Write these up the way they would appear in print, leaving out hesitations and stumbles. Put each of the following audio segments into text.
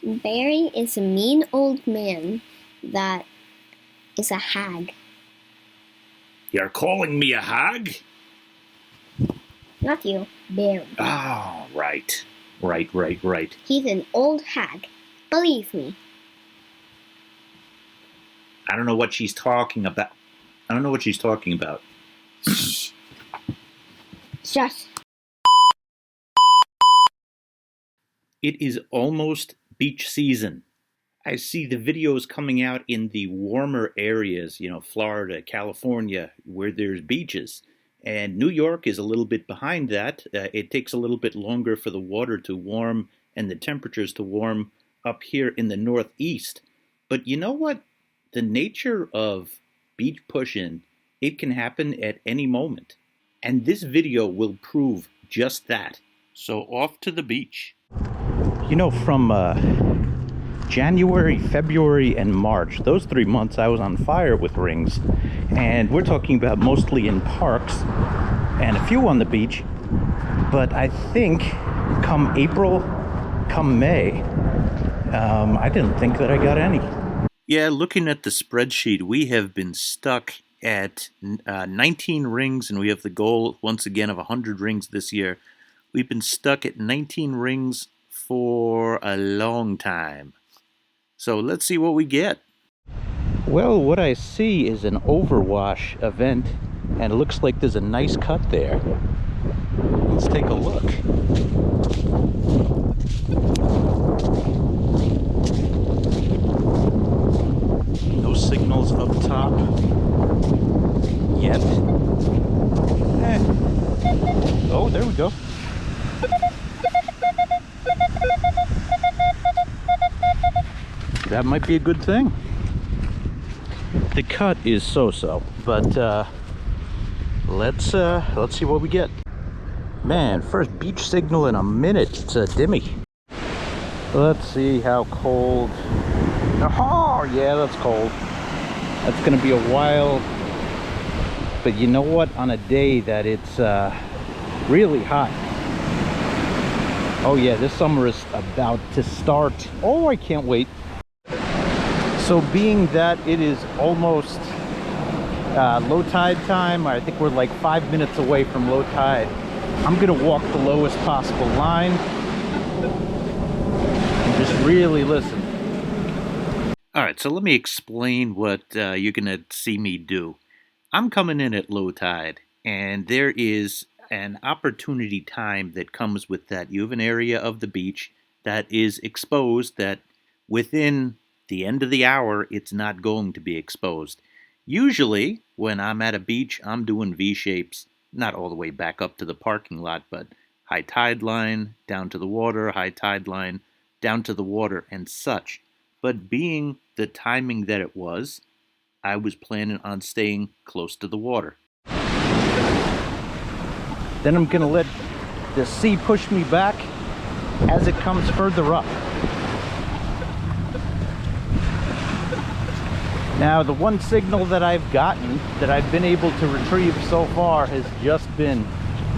Barry is a mean old man that is a hag. You're calling me a hag? Not you, Barry. Oh, right. Right. He's an old hag. Believe me. I don't know what she's talking about. Shh. Shush. It is almost beach season. I see the videos coming out in the warmer areas, Florida, California, where there's beaches. And New York is a little bit behind that. It takes a little bit longer for the water to warm and the temperatures to warm up here in the Northeast. But you know what? The nature of beach push-in, it can happen at any moment. And this video will prove just that. So off to the beach. From January, February, and March, those 3 months I was on fire with rings. And we're talking about mostly in parks and a few on the beach. But I think come April, come May, I didn't think that I got any. Yeah, looking at the spreadsheet, we have been stuck at 19 rings, and we have the goal, once again, of 100 rings this year. We've been stuck at 19 rings for a long time. So let's see what we get. Well, what I see is an overwash event, and it looks like there's a nice cut there. Let's take a look. No signals up top yet. Oh, there we go. That might be a good thing. The cut is so-so, but let's see what we get. Man, first beach signal in a minute. It's a dimmy. Let's see how cold. Oh, yeah, that's cold. That's gonna be a while. But you know what? On a day that it's really hot. Oh yeah, this summer is about to start. Oh, I can't wait. So being that it is almost low tide time, I think we're like 5 minutes away from low tide, I'm gonna walk the lowest possible line and just really listen. All right, so let me explain what you're gonna see me do. I'm coming in at low tide, and there is an opportunity time that comes with that. You have an area of the beach that is exposed that within the end of the hour, it's not going to be exposed. Usually, when I'm at a beach, I'm doing V-shapes, not all the way back up to the parking lot, but high tide line, down to the water, high tide line, down to the water, and such. But being the timing that it was, I was planning on staying close to the water. Then I'm gonna let the sea push me back as it comes further up. Now, the one signal that I've gotten, that I've been able to retrieve so far, has just been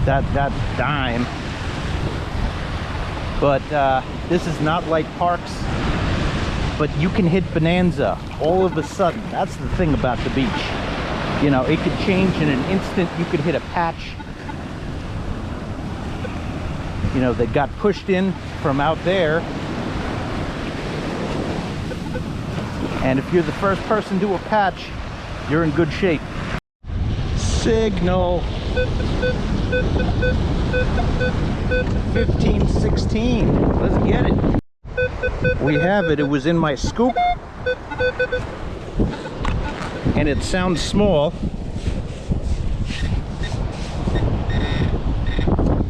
that dime. But this is not like parks, but you can hit bonanza all of a sudden. That's the thing about the beach. It could change in an instant. You could hit a patch. That got pushed in from out there. And if you're the first person to a patch, you're in good shape. Signal. 1516. Let's get it. We have it. It was in my scoop. And it sounds small.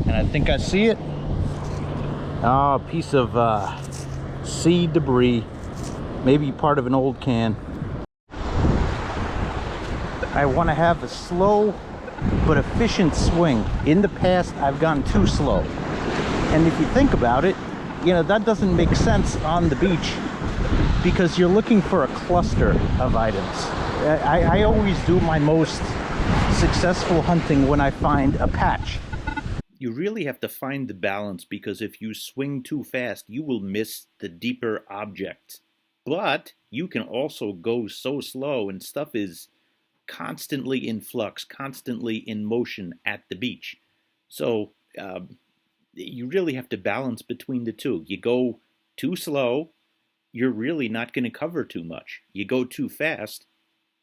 And I think I see it. Oh, a piece of sea debris. Maybe part of an old can. I want to have a slow but efficient swing. In the past, I've gone too slow. And if you think about it, that doesn't make sense on the beach because you're looking for a cluster of items. I always do my most successful hunting when I find a patch. you really have to find the balance, because if you swing too fast, you will miss the deeper objects. But you can also go so slow, and stuff is constantly in flux, constantly in motion at the beach. So you really have to balance between the two. You go too slow, you're really not going to cover too much. You go too fast,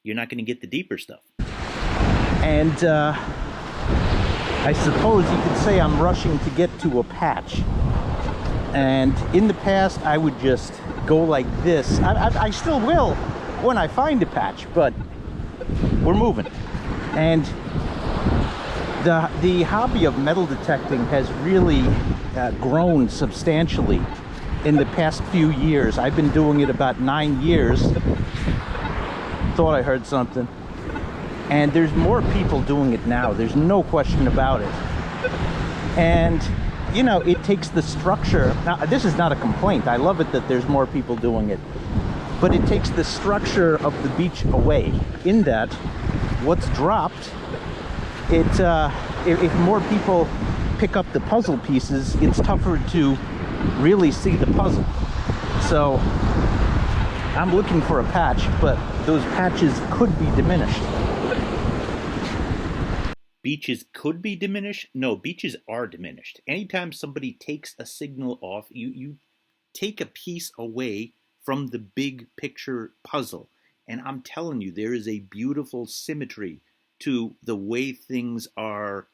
you're not going to get the deeper stuff. And I suppose you could say I'm rushing to get to a patch. And in the past, I would just go like this. I still will when I find a patch, but we're moving. And the hobby of metal detecting has really grown substantially in the past few years. I've been doing it about 9 years. Thought I heard something. And there's more people doing it now. There's no question about it. And, you know, it takes the structure. Now, this is not a complaint. I love it that there's more people doing it. But it takes the structure of the beach away. In that, what's dropped, if more people pick up the puzzle pieces, it's tougher to really see the puzzle. So I'm looking for a patch, but those patches could be diminished. Beaches could be diminished? No, beaches are diminished. Anytime somebody takes a signal off, you take a piece away from the big picture puzzle. And I'm telling you, there is a beautiful symmetry to the way things are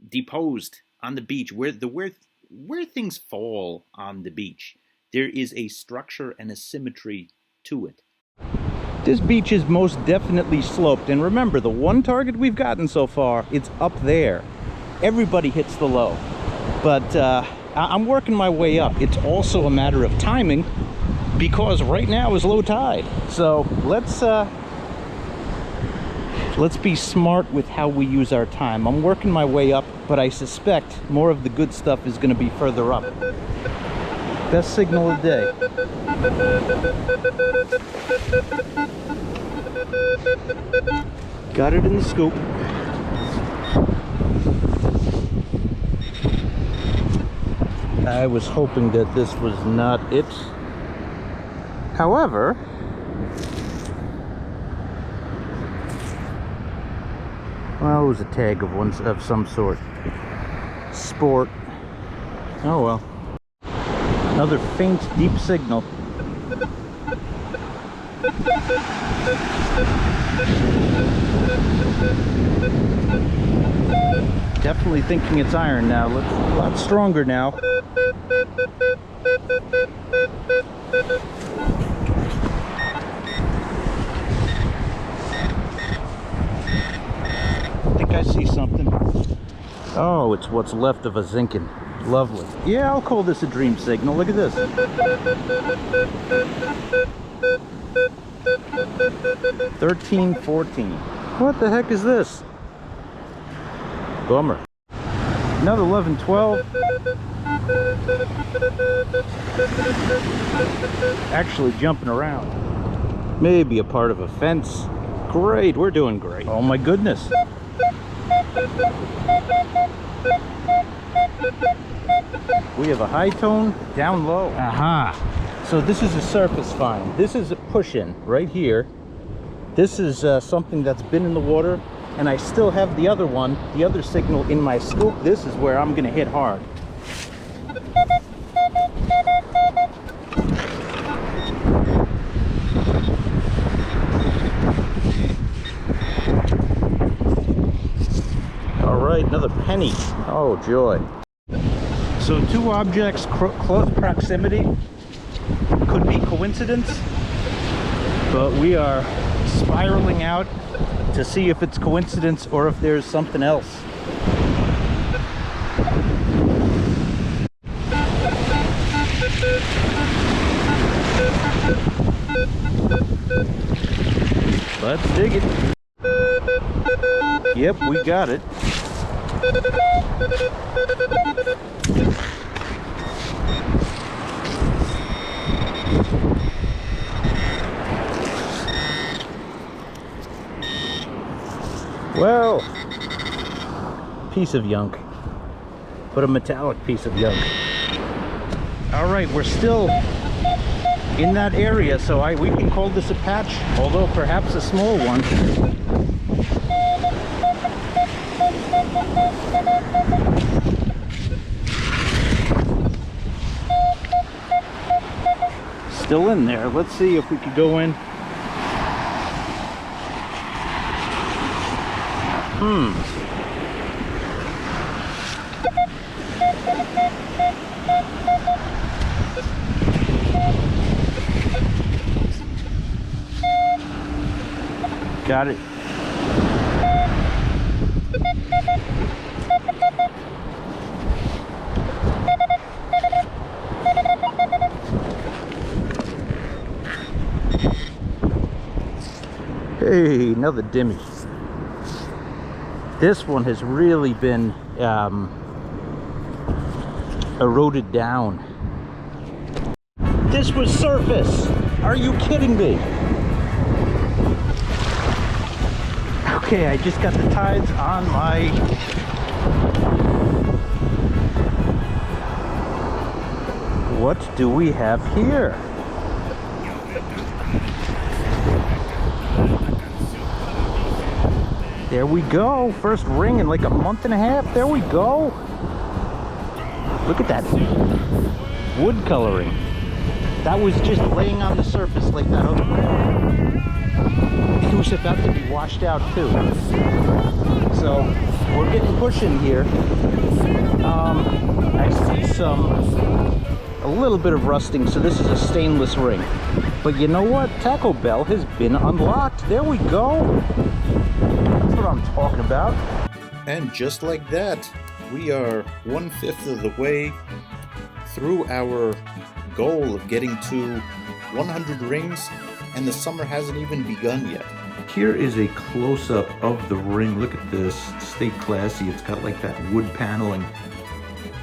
deposed on the beach, where things fall on the beach. There is a structure and a symmetry to it. This beach is most definitely sloped, and remember, the one target we've gotten so far, it's up there. Everybody hits the low, but I'm working my way up. It's also a matter of timing, because right now is low tide. So let's be smart with how we use our time. I'm working my way up, but I suspect more of the good stuff is going to be further up. Best signal of the day. Got it in the scoop. I was hoping that this was not it. However, well, it was a tag of some sort. Sport. Oh well. Another faint, deep signal. Definitely thinking it's iron now. Looks a lot stronger now. I think I see something. Oh, it's what's left of a zinkin. Lovely. Yeah, I'll call this a dream signal. Look at this. 1314. What the heck is this? Bummer. Another 1112. Actually jumping around. Maybe a part of a fence. Great, we're doing great. Oh my goodness. We have a high tone, down low. Aha. So this is a surface find. This is a push-in right here. This is something that's been in the water, and I still have the other one, the other signal in my scoop. This is where I'm gonna hit hard. All right, another penny. Oh, joy. So two objects, close proximity. Could be coincidence, but we are spiraling out to see if it's coincidence or if there's something else. Let's dig it. Yep, we got it. Well, piece of junk. but a metallic piece of junk. All right, we're still in that area, so we can call this a patch, although perhaps a small one. Still in there. Let's see if we could go in. Got it. Hey, another dimmy. This one has really been eroded down. This was surface. Are you kidding me? Okay, I just got the tides on my... What do we have here? There we go. First ring in like a month and a half. There we go. Look at that wood coloring. That was just laying on the surface like that other ring. It was about to be washed out too. So we're getting pushing here. I see a little bit of rusting, so this is a stainless ring. But you know what? Taco Bell has been unlocked. There we go. That's what I'm talking about. And just like that, we are 1/5 of the way through our goal of getting to 100 rings, and the summer hasn't even begun yet. Here is a close-up of the ring. Look at this. Stay classy. It's got like that wood paneling.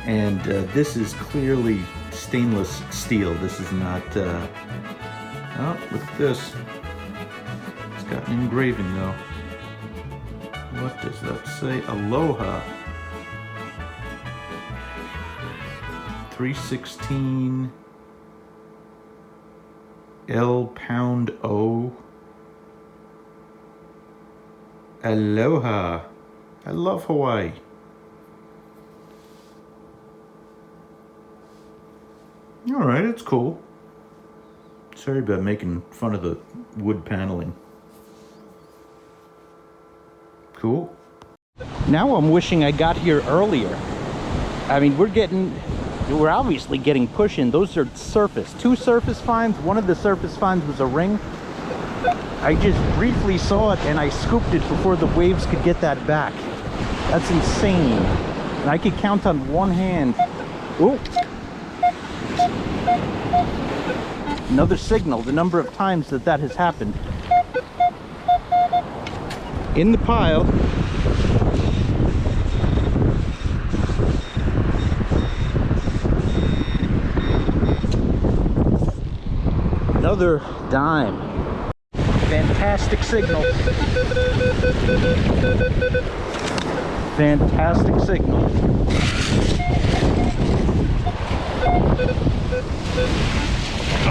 And this is clearly stainless steel. This is not... Oh, look at this. It's got an engraving though. What does that say? Aloha. 316 L pound O. Aloha. I love Hawaii. All right, it's cool. Sorry about making fun of the wood paneling. Cool. Now I'm wishing I got here earlier. I mean, we're obviously getting pushing. Those are surface. 2 surface finds. One of the surface finds was a ring. I just briefly saw it and I scooped it before the waves could get that back. That's insane. And I could count on one hand. Ooh. Another signal, the number of times that has happened. In the pile. Another dime. Fantastic signal. Fantastic signal.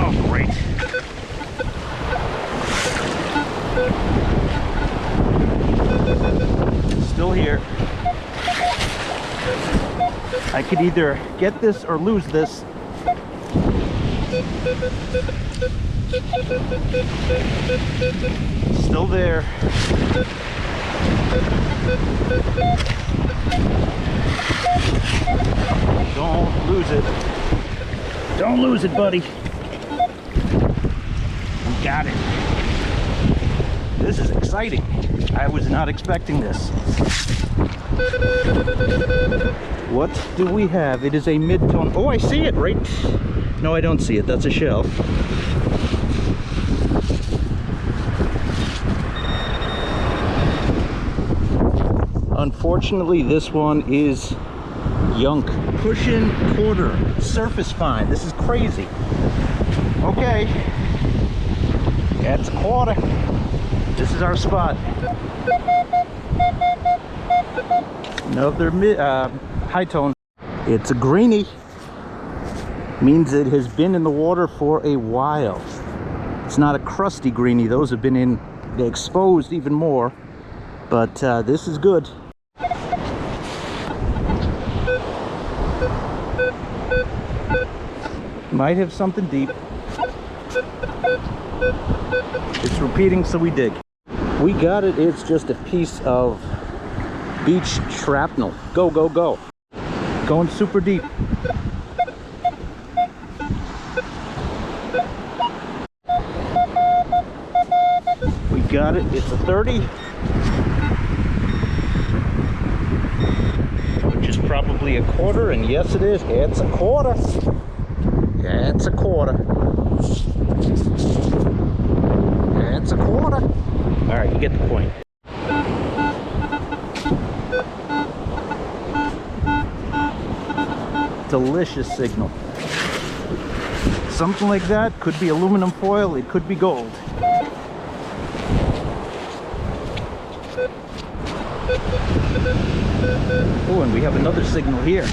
Oh, great. Still here. I could either get this or lose this. Still there. Don't lose it. Don't lose it, buddy. We got it. This is exciting. I was not expecting this. What do we have? It is a mid-tone. Oh, I see it, right? No, I don't see it. That's a shell. Unfortunately, this one is yunk. Push-in quarter. Surface find. This is crazy. Okay. That's a quarter. This is our spot. Another high tone. It's a greenie. Means it has been in the water for a while. It's not a crusty greenie. Those have been exposed even more. But this is good. Might have something deep. It's repeating, so we dig. We got it. It's just a piece of beach shrapnel. Go, go, go. Going super deep. We got it. It's a 30. Which is probably a quarter, and yes it is. It's a quarter. Yeah, it's a quarter. It's a quarter. All right, you get the point. Delicious signal. Something like that could be aluminum foil, it could be gold. Oh, and we have another signal here.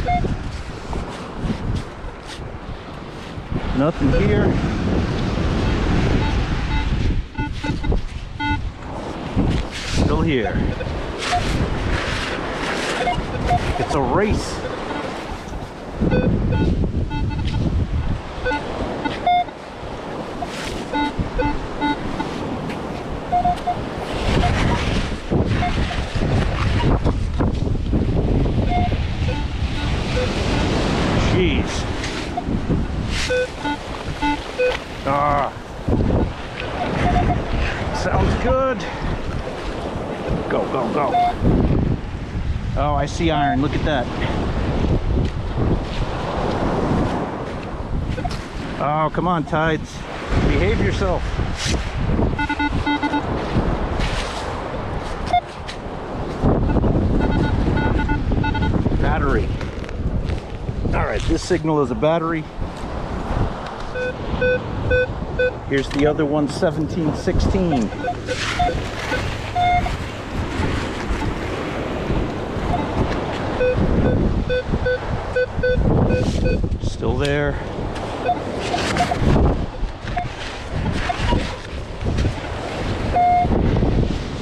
Nothing here. Still here. It's a race. Jeez. Ah. Sounds good. Go, go, go. Oh, I see iron. Look at that. Oh, come on, tides. Behave yourself. Battery. All right, this signal is a battery. Here's the other one, 1716. Still there.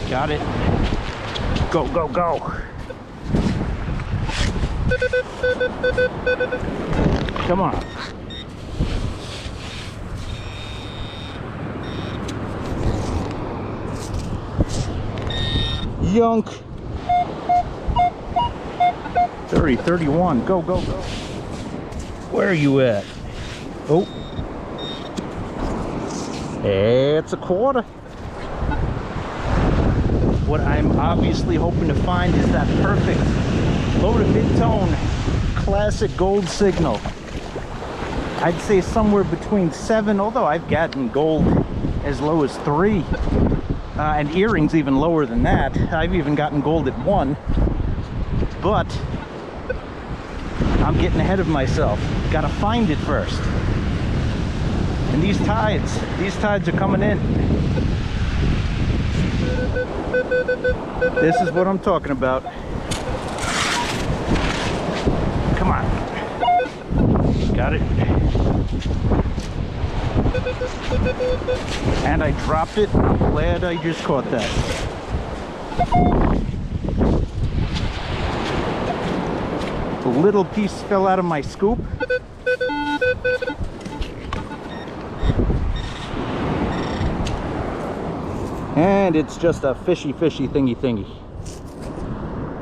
Got it. Go, go, go. Come on. Yunk. 30, 31. Go, go, go. Where are you at? Oh. It's a quarter. What I'm obviously hoping to find is that perfect low to mid-tone classic gold signal. I'd say somewhere between 7, although I've gotten gold as low as 3. And earrings even lower than that. I've even gotten gold at 1. But I'm getting ahead of myself. Gotta find it first. And these tides are coming in. This is what I'm talking about. Come on. Got it. And I dropped it. Glad I just caught that. A little piece fell out of my scoop. And it's just a fishy thingy.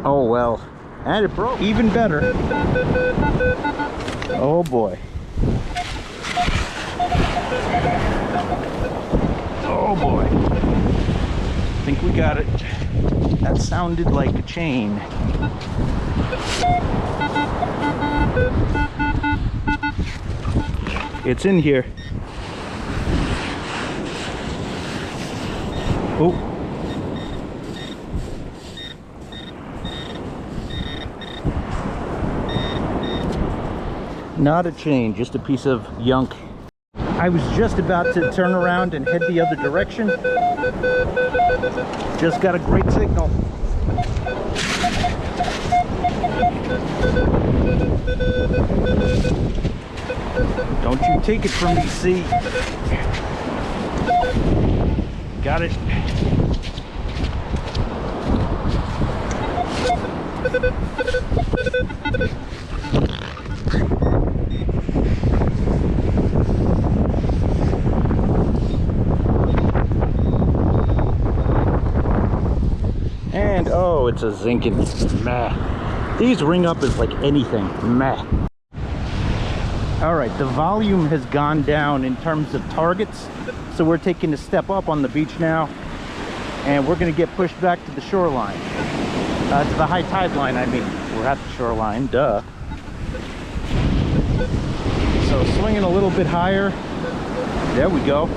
Oh well. And it broke. Even better. Oh boy. Oh boy. I think we got it. That sounded like a chain. It's in here. Oh. Not a chain, just a piece of yunk. I was just about to turn around and head the other direction. Just got a great signal. Don't you take it from me, see? Got it. And oh, it's a zinkin. Meh. These ring up as like anything. Meh. All right, the volume has gone down in terms of targets, so we're taking a step up on the beach now, and we're going to get pushed back to the shoreline, to the high tide line. I mean, we're at the shoreline, duh. So swinging a little bit higher. There we go.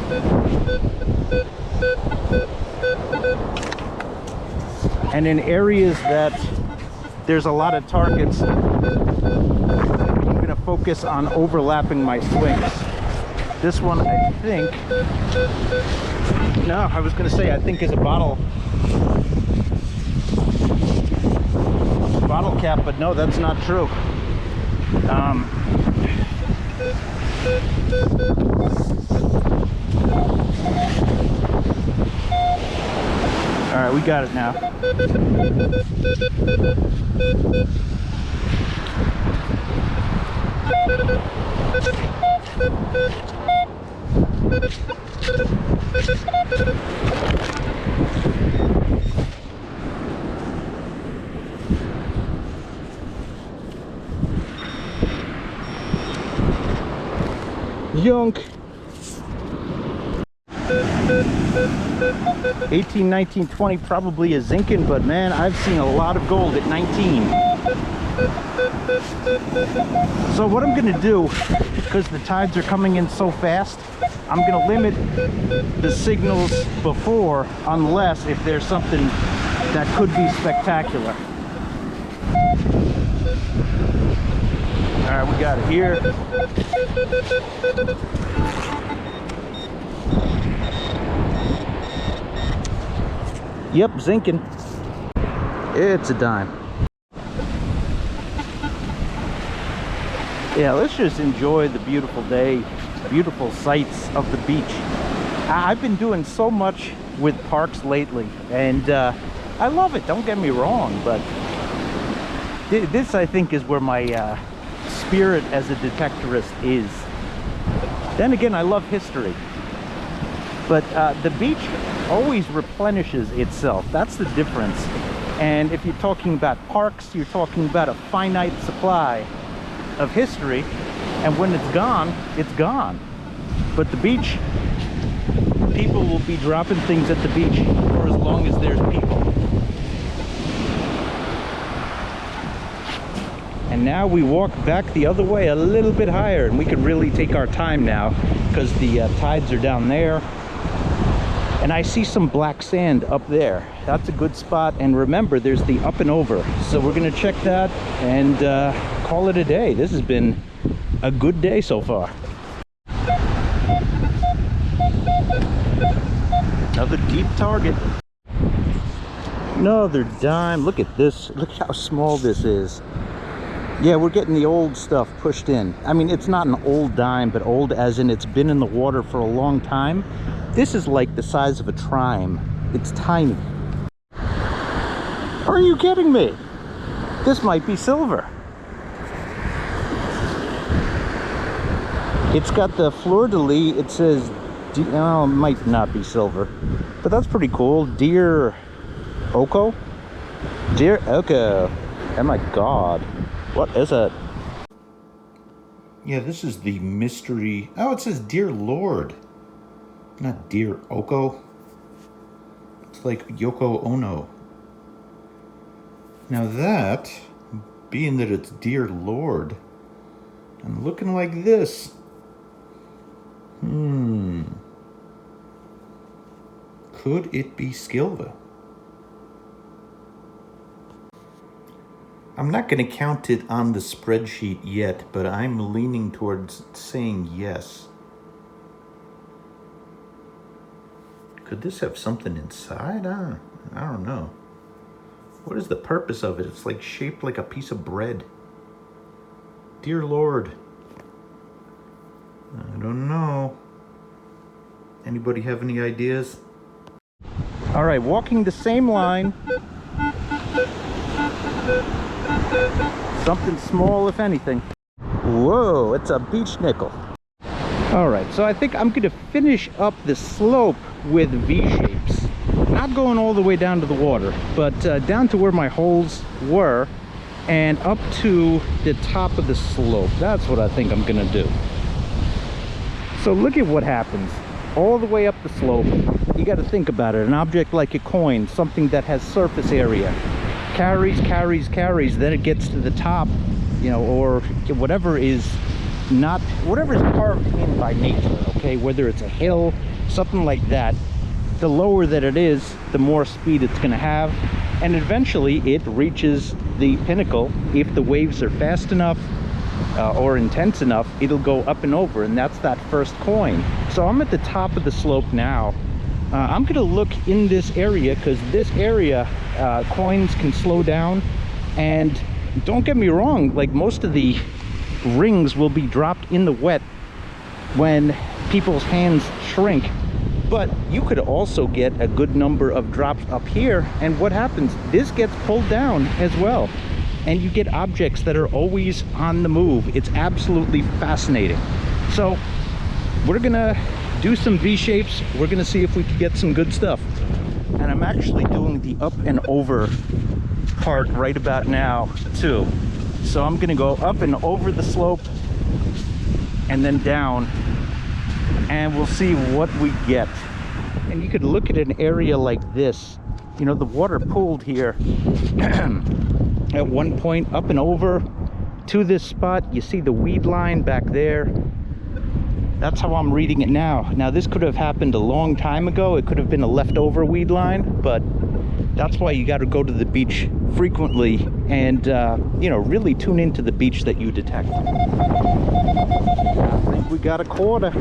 And in areas that there's a lot of targets, focus on overlapping my swings. This one, I think, no, I was going to say, I think is a bottle cap, but no, that's not true. All right, we got it now. Yunk. 18, 19, 20, probably a zinkin, but man, I've seen a lot of gold at 19. So what I'm gonna do, because the tides are coming in so fast, I'm gonna limit the signals before, unless if there's something that could be spectacular. All right, we got it here. Yep, zinkin. It's a dime. Yeah, let's just enjoy the beautiful day, beautiful sights of the beach. I've been doing so much with parks lately, and I love it, don't get me wrong, but this, I think, is where my spirit as a detectorist is. Then again, I love history. But the beach always replenishes itself. That's the difference. And if you're talking about parks, you're talking about a finite supply of history, and when it's gone, it's gone. But the beach, people will be dropping things at the beach for as long as there's people. And now we walk back the other way a little bit higher, and we can really take our time now because the tides are down there. And I see some black sand up there. That's a good spot. And remember, there's the up and over. So we're gonna check that and call it a day. This has been a good day so far. Another deep target. Another dime. Look at this. Look how small this is. Yeah, we're getting the old stuff pushed in. I mean, it's not an old dime, but old as in it's been in the water for a long time. This is like the size of a trime. It's tiny. Are you kidding me? This might be silver. It's got the fleur-de-lis. It says, oh, it might not be silver, but that's pretty cool. Deer Oko? Deer Oko. Oh my God. What is it? Yeah, this is the mystery. Oh, it says Dear Lord. Not Dear Oko. It's like Yoko Ono. Now that, being that it's Dear Lord, and looking like this. Could it be Skilva? I'm not going to count it on the spreadsheet yet, but I'm leaning towards saying yes. Could this have something inside? I don't know. What is the purpose of it? It's like shaped like a piece of bread. dear Lord. I don't know. Anybody have any ideas? All right, walking the same line. Something small, if anything. Whoa, it's a beach nickel. All right, so I think I'm gonna finish up the slope with V-shapes. Not going all the way down to the water, but down to where my holes were and up to the top of the slope. That's what I think I'm gonna do. So look at what happens. All the way up the slope, you got to think about it. An object like a coin, something that has surface area, carries, then it gets to the top, you know, or whatever is carved in by nature, okay? Whether it's a hill, something like that, the lower that it is, the more speed it's going to have, and eventually it reaches the pinnacle. If the waves are fast enough or intense enough, it'll go up and over, and that's that first coin. So I'm at the top of the slope now. I'm gonna look in this area, because this area coins can slow down, and don't get me wrong, like most of the rings will be dropped in the wet when people's hands shrink, but you could also get a good number of drops up here, and what happens, this gets pulled down as well, and you get objects that are always on the move. It's absolutely fascinating. So we're gonna do some V-shapes. We're gonna see if we can get some good stuff. And I'm actually doing the up and over part right about now too. So I'm gonna go up and over the slope and then down, and we'll see what we get. And you could look at an area like this. You know, the water pooled here at one point up and over to this spot. You see the weed line back there. That's how I'm reading it now. Now this could have happened a long time ago. It could have been a leftover weed line, but that's why you got to go to the beach frequently and you know, really tune into the beach that you detect. I think we got a quarter.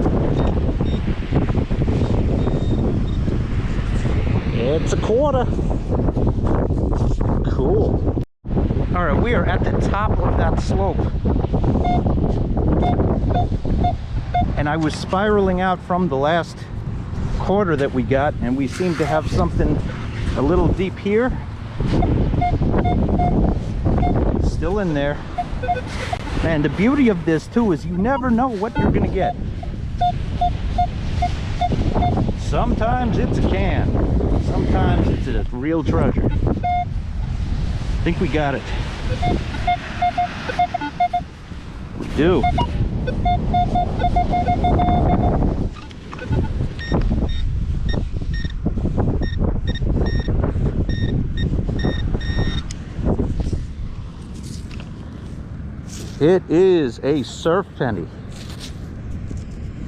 It's a quarter. Cool. All right, we are at the top of that slope. And I was spiraling out from the last quarter that we got, and we seem to have something a little deep here. Still in there. And the beauty of this too is you never know what you're gonna get. Sometimes it's a can. Sometimes it's a real treasure. I think we got it. We do. It is a surf penny.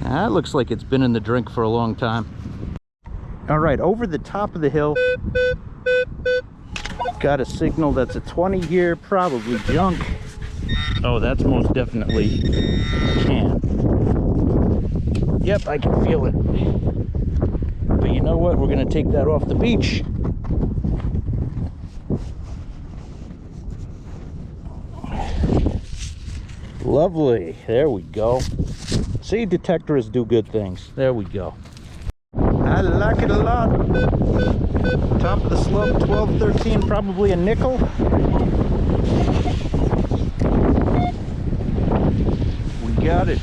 That looks like it's been in the drink for a long time. All right, over the top of the hill, got a signal that's a 20 here, probably junk. Oh, that's most definitely can. Yep, I can feel it. But you know what? We're gonna take that off the beach. Lovely. There we go. See, detectors do good things. There we go. I like it a lot. Top of the slope, 12, 13, probably a nickel. We got it.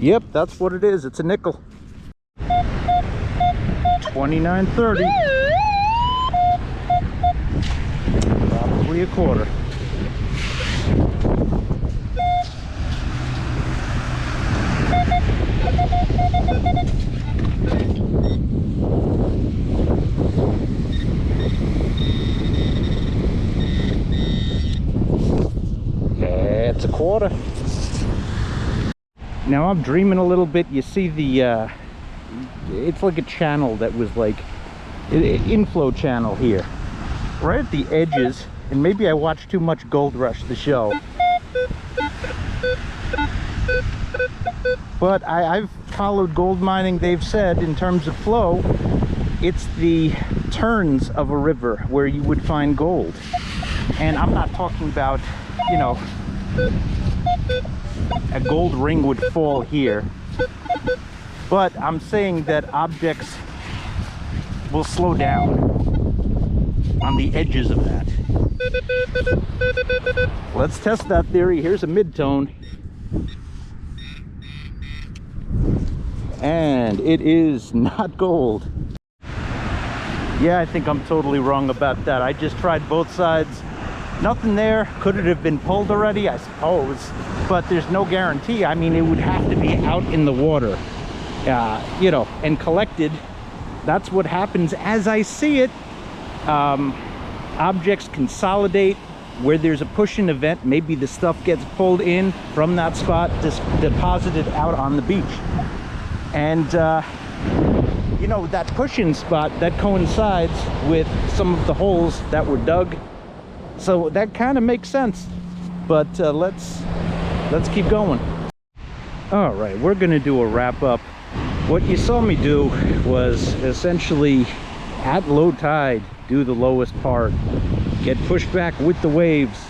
Yep, that's what it is. It's a nickel. 29.30. Probably a quarter. It's a quarter. Now I'm dreaming a little bit. You see the it's like a channel that was like Inflow channel here, right at the edges, and maybe I watched too much Gold Rush, the show, but I've followed gold mining, they've said in terms of flow, it's the turns of a river where you would find gold. And I'm not talking about, you know, a gold ring would fall here, but I'm saying that objects will slow down on the edges of that. Let's test that theory. Here's a mid-tone. And it is not gold. Yeah, I think I'm totally wrong about that. I just tried both sides. Nothing there. Could it have been pulled already? I suppose. But there's no guarantee. I mean, it would have to be out in the water, you know, and collected. That's what happens as I see it. Objects consolidate where there's a pushing event. Maybe the stuff gets pulled in from that spot, just deposited out on the beach. And you know, that pushing spot, that coincides with some of the holes that were dug. So that kind of makes sense. But let's keep going. All right, we're gonna do a wrap up. What you saw me do was essentially at low tide do the lowest part, get pushed back with the waves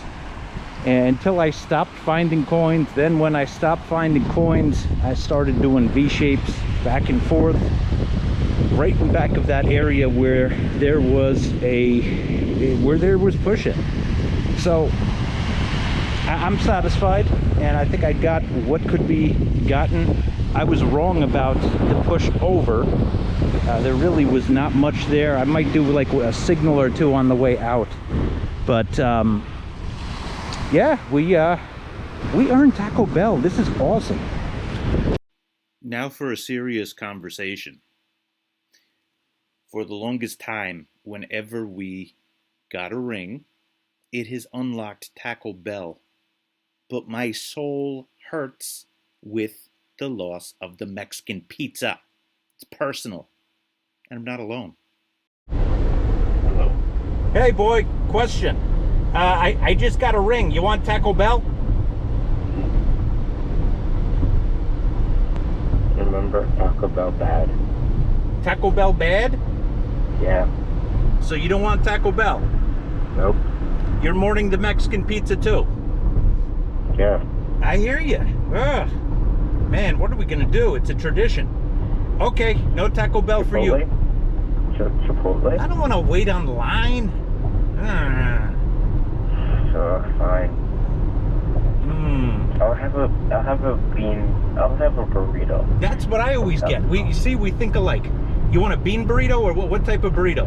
until I stopped finding coins. Then when I stopped finding coins, I started doing V-shapes back and forth right in back of that area where there was pushing. So I'm satisfied, and I think I got what could be gotten. I was wrong about the push over. There really was not much there. I might do like a signal or two on the way out, but yeah, we earned Taco Bell. This is awesome. Now for a serious conversation. For the longest time, whenever we got a ring, it has unlocked Taco Bell. But my soul hurts with the loss of the Mexican pizza. It's personal. And I'm not alone. Hello. Hey boy, question. I just got a ring. You want Taco Bell? Remember Taco Bell bad. Taco Bell bad? Yeah. So you don't want Taco Bell? Nope. You're mourning the Mexican pizza too? Yeah. I hear you. Ugh. Man, what are we gonna do? It's a tradition. Okay, no Taco Bell for you. Chipotle? I don't want to wait on the line. Sure, fine. I'll have a burrito. That's what I always get. We think alike. You want a bean burrito or what type of burrito?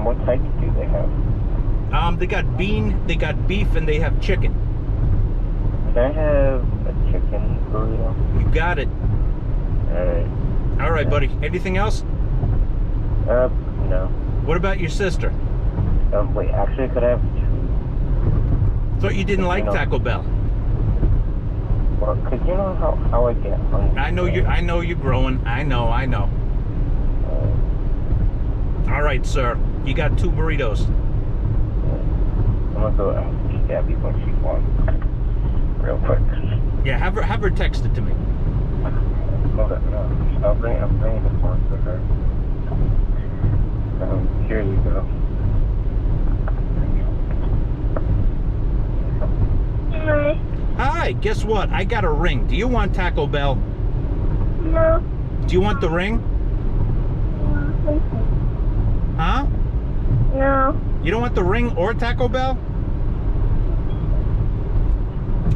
What type do they have? They got bean, they got beef, and they have chicken. Can I have a chicken burrito? You got it. Alright. All right, buddy. Anything else? No. What about your sister? Wait, actually, could I have two? Thought you didn't like Taco Bell. Well, cause you know how I get hungry. I know you're growing. I know. All right, sir. You got 2 burritos. I'm gonna go ask Gabby when she wants. Real quick. Yeah, have her text it to me. Hold it, no. I'm bringing the phone to her. Here you go. Hi. Hi, guess what? I got a ring. Do you want Taco Bell? No. Do you want the ring? Huh? No. You don't want the ring or Taco Bell?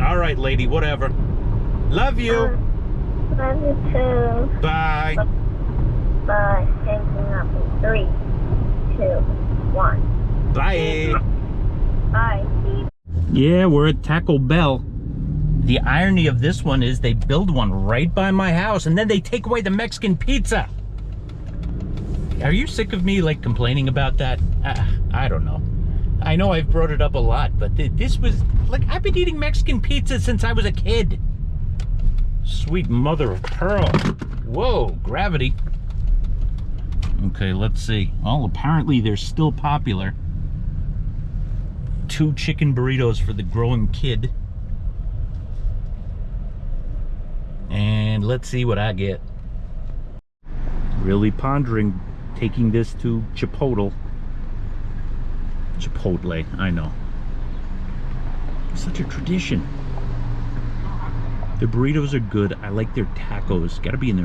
All right, lady, whatever. Love you. Love you too. Bye. Bye. Hanging up in 3, 2, 1. Bye. Bye. Yeah, we're at Taco Bell. The irony of this one is they build one right by my house and then they take away the Mexican pizza. Are you sick of me like complaining about that? I don't know. I know I've brought it up a lot, but this was like, I've been eating Mexican pizza since I was a kid. Sweet mother of pearl. Whoa, gravity. Okay, let's see. Well, apparently they're still popular. 2 chicken burritos for the growing kid. And and let's see what I get. Really pondering taking this to Chipotle, I know. Such a tradition. The burritos are good. I like their tacos. Gotta be in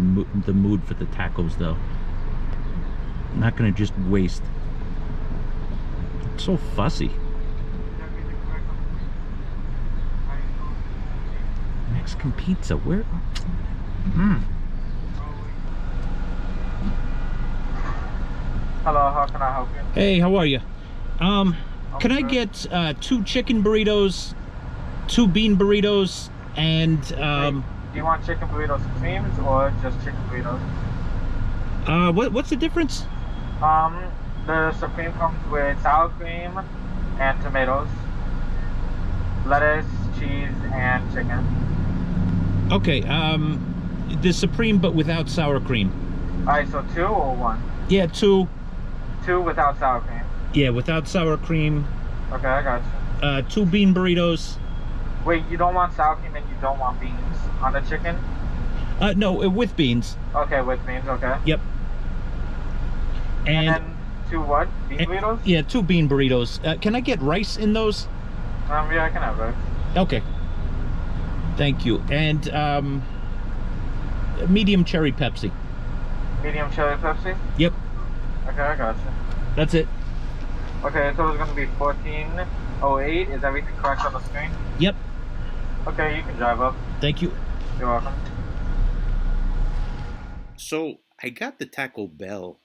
the mood for the tacos, though. I'm not gonna just waste. It's so fussy. Mexican pizza, where? Hello, how can I help you? Hey, how are you? Can I get 2 chicken burritos, 2 bean burritos, and Do you want chicken burritos creams or just chicken burritos? what's the difference? The supreme comes with sour cream and tomatoes, lettuce, cheese, and chicken. Okay, the supreme but without sour cream. Alright, so 2 or 1? Yeah, 2. 2 without sour cream. Yeah, without sour cream. Okay, I got you. 2 bean burritos. Wait, you don't want sour cream and you don't want beans on the chicken? No, with beans. Okay, with beans, okay. Yep. And then 2 what? Bean burritos? Yeah, 2 bean burritos. Can I get rice in those? Yeah, I can have rice. Okay. Thank you. And medium cherry Pepsi. Medium cherry Pepsi? Yep. Okay, I got you. That's it. Okay, so it's going to be 1408. Is everything correct on the screen? Yep. Okay, you can drive up. Thank you. You're welcome. So I got the Taco Bell,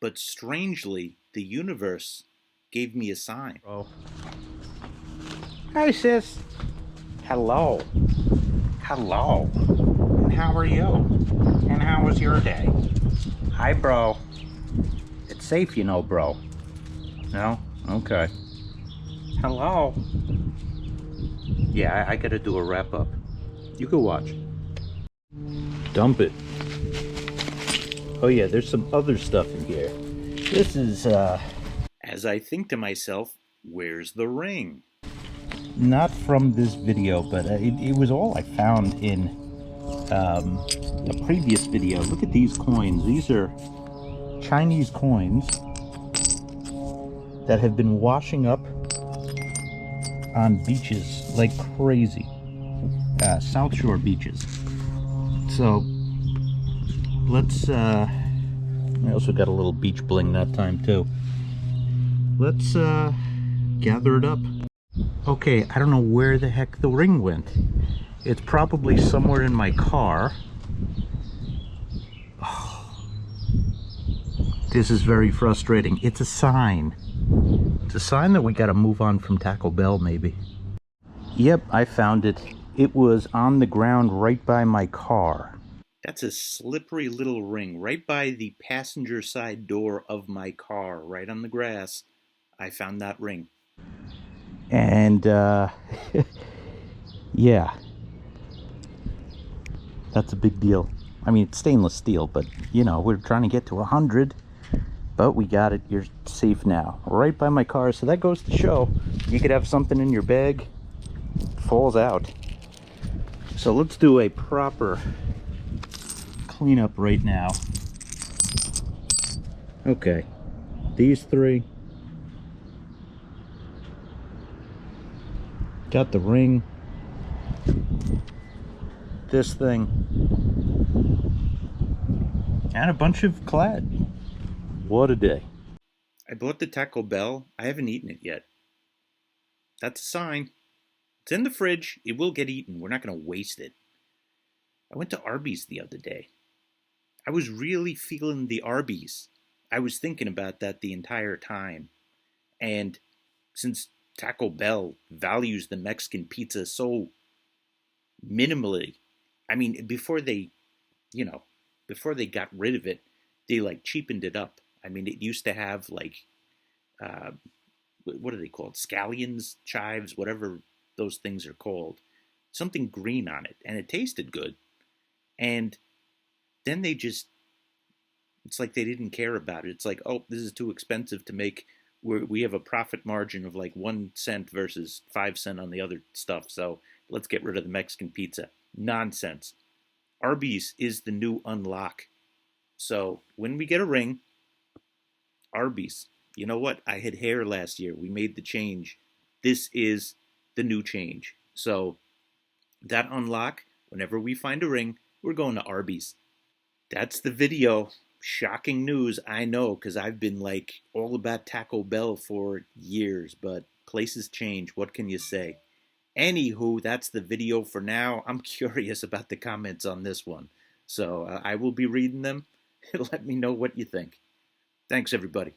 but strangely, the universe gave me a sign. Oh. Hi, sis. Hello. Hello. And how are you? And how was your day? Hi, bro. It's safe, you know, bro. No? Okay. Hello. Yeah, I gotta do a wrap-up. You can watch. Dump it. Oh yeah, there's some other stuff in here. This is, As I think to myself, where's the ring? not from this video, but it was all I found in a previous video. Look at these coins. These are Chinese coins that have been washing up on beaches like crazy. South Shore beaches. So let's I also got a little beach bling that time too. Let's gather it up. Okay, I don't know where the heck the ring went. It's probably somewhere in my car. Oh, this is very frustrating. It's a sign. It's a sign that we gotta move on from Taco Bell, maybe. Yep, I found it. It was on the ground right by my car. That's a slippery little ring right by the passenger side door of my car, right on the grass. I found that ring. And, yeah. That's a big deal. I mean, it's stainless steel, but, you know, we're trying to get to 100. But we got it. You're safe now. Right by my car. So that goes to show you could have something in your bag. It falls out. So let's do a proper cleanup right now. Okay. These 3. Got the ring. This thing. And a bunch of clad. What a day. I bought the Taco Bell. I haven't eaten it yet. That's a sign. It's in the fridge. It will get eaten. We're not going to waste it. I went to Arby's the other day. I was really feeling the Arby's. I was thinking about that the entire time. And since Taco Bell values the Mexican pizza so minimally, I mean, before they got rid of it, they like cheapened it up. I mean, it used to have like, what are they called? Scallions, chives, whatever those things are called. Something green on it, and it tasted good. And then it's like they didn't care about it. It's like, oh, this is too expensive to make. We have a profit margin of like 1 cent versus 5 cents on the other stuff, so let's get rid of the Mexican pizza. Nonsense. Arby's is the new unlock. So when we get a ring, Arby's. You know what? I had hair last year. We made the change. This is the new change. So that unlock, whenever we find a ring, we're going to Arby's. That's the video. Shocking news, I know, because I've been like all about Taco Bell for years, but places change. What can you say? Anywho, that's the video for now. I'm curious about the comments on this one. So I will be reading them. Let me know what you think. Thanks, everybody.